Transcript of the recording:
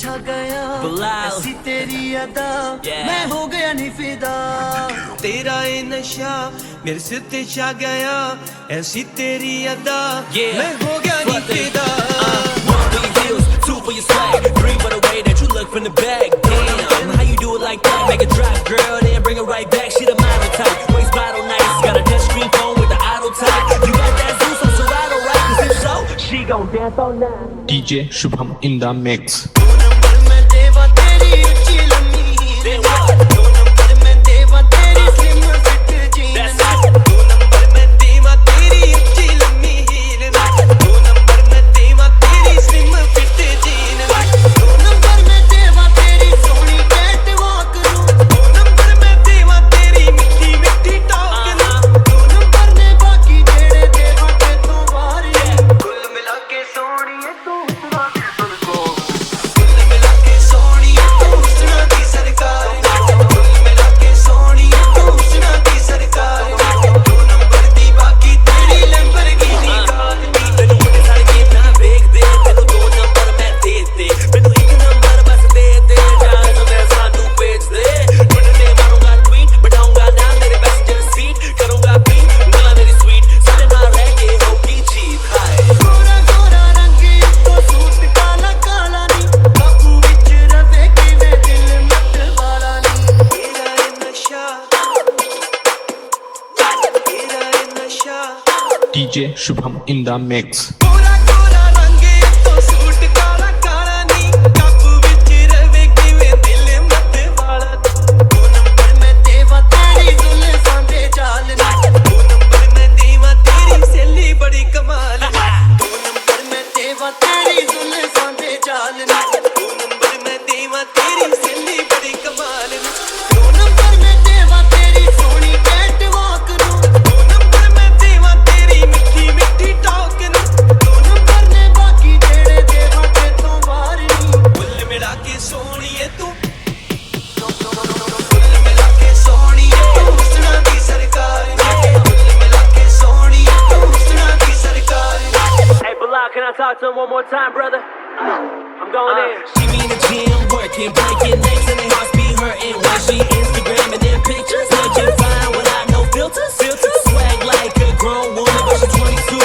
छा गया ऐसी तेरी अदा मैं हो गया नहीं फिदा तेरा ये नशा मेरे सिर ते छा गया ऐसी तेरी अदा मैं हो गया नहीं फिदा One for your heels, two for your swag, three for the way that you look from the back. Damn, how you do it like that? Make it drop, girl, then bring it right back. She the model type, waist bottle nice, got a touch screen phone with the auto type. You got that Zeus on Serato, right? 'Cause if so, she gon' dance all night. DJ Shubham in the mix. दो number में देवा तेरी ऊंची लम्बी heal दो number में देवा तेरी स्लिम फिट जीन्स दो नंबर में देवा तेरी ऊंची लम्बी हील दो नंबर में देवा तेरी स्लिम फिट जीन दो नंबर में देवा तेरी सोहनी कैट वॉक दो नंबर में देवा तेरी मिठी मिठी टॉक दो नंबर ने बाकी जेड़े देवा ते तो वारी कुल मिला के सोहणीए तू हुस्ना दी सरकार कुल मिला के सोहणीए तू हुस्ना दी सरकार कुल मिला के सोहणीए तू हुस्ना दी सरकार दो नंबर दी बाकी तेरी लैम्बोर्गिनी कार ਤੈਨੂੰ ਮੁੰਡੇ ਸਾਰੇ ਕਿੰਨਾ ਵੇਖਦੇ ਤੈਨੂੰ ਦੋ ਨੰਬਰ ਮੈਂ ਦੇ ਦੇ ਮੈਨੂੰ ਇੱਕ ਨੰਬਰ ਬਸ ਦੇ ਦੇ ਜਾਂ ਜੋ ਮੈਂ ਸਾਨੂੰ ਵੇਚ ਦੇ ਟੁੱਟ ਤੇ ਮਾਰੂੰਗਾ ਟਵੀਟ ਬਟਾਉਂਗਾ ਨਾ ਮੇਰੇ ਪੈਸੇਂਜਰ ਸੀਟ ਕਰੂੰਗਾ ਪੀ ਗਲਾ ਮੇਰੀ ਸਵੀਟ ਸਾਡੇ ਨਾਲ ਰਹਿ ਕੇ ਹੋਗੀ ਜੀਤ ਹਾਏ गोरा गोरा रंग तो सूट काला काला नी काबू विच रवे किवे दिल मत वाला नी तेरा ये नशा तेरा ये नशा DJ Shubham in the mix. Gora Gora रंग तो सूट काला काला नी काबू विच रवे किवे दिल मत वाला दो नंबर में देवा तेरी जुल्फां दे जाल नी दो नंबर में देवा तेरी सहेली बड़ी कमाल दो नंबर में देवा तेरी जुल्फां दे जाल नी दो नंबर में देवा तेरी सहेली बड़ी कमाल दो नंबर में देवा तेरी सोहनी कैट वॉक दो नंबर में देवा तेरी मिठी मिठी टॉक दो नंबर ने बाकी जेड़े देवा ते तो वारी कुल मिला के सोहणीए तू कुल मिला के सोहणीए तू हुस्ना दी सरकार कुल मिला के सोहणीए तू हुस्ना दी सरकार Hey Bilal, can I talk to him one more time, brother? I'm going in. She be in the gym working, breaking necks and their hearts be hurting. When she Instagramming their pictures, looking fine without no filters. Swag like a grown woman, but she's 22